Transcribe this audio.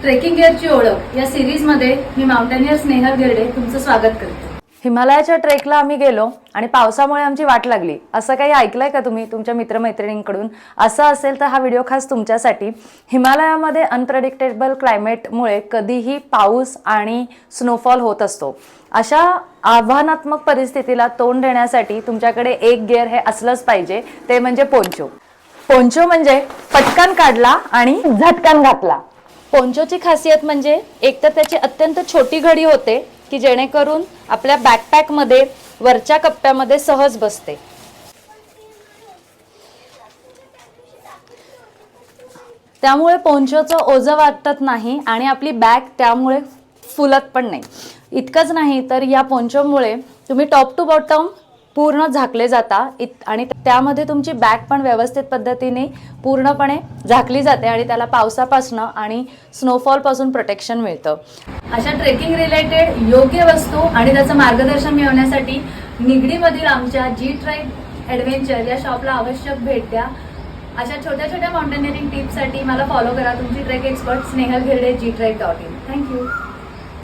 Trekking गिअरची ओळख या सिरीजमध्ये मी माउंटेनियर स्नेहल गिरडे तुमचं स्वागत करते। हिमालयाच्या ट्रेकला आम्ही गेलो आणि पावसामुळे आमची वाट लागली असं काही ऐकलंय का तुम्ही तुमच्या मित्रमैत्रिणींकडून? असं असेल तर हा व्हिडिओ खास तुमच्यासाठी। हिमालयामध्ये अनप्रेडिक्टेबल क्लायमेटमुळे कधीही पाऊस आणि स्नोफॉल होत असतो। अशा आव्हानात्मक परिस्थितीला तोंड देण्यासाठी तुमच्याकडे एक गिअर हे असलंच पाहिजे, ते म्हणजे पोंचो। पोंचो म्हणजे पटकन काढला आणि झटकन घातला। पोंचोची खासियत म्हणजे एकतर त्याची अत्यंत छोटी घडी होते की जेणेकरून आपल्या बॅकपॅक मध्ये वरच्या कप्प्यामध्ये सहज बसते। त्यामुळे पोंचोचं ओझं वाटत नाही आणि आपली बॅग त्यामुळे फुलत पण नाही। इतकंच नाही तर या पोंचोमुळे तुम्ही टॉप टू बॉटम पूर्ण झाकले जाता आणि त्यामध्ये तुमची बॅग पण व्यवस्थित पद्धतीने पूर्णपणे झाकली जाते आणि त्याला पावसापासून आणि स्नोफॉल पासून प्रोटेक्शन मिळतं। अशा ट्रेकिंग रिलेटेड योग्य वस्तू आणि त्याचं मार्गदर्शन मिळवण्यासाठी निगडीमधील आमच्या जी ट्राईब ॲडव्हेंचर या शॉपला आवश्यक भेट द्या। अशा छोट्या छोट्या माउंटेनिअरिंग टिप्ससाठी मला फॉलो करा, तुमची trek expert Snehal Girde GTribe.in। Thank you.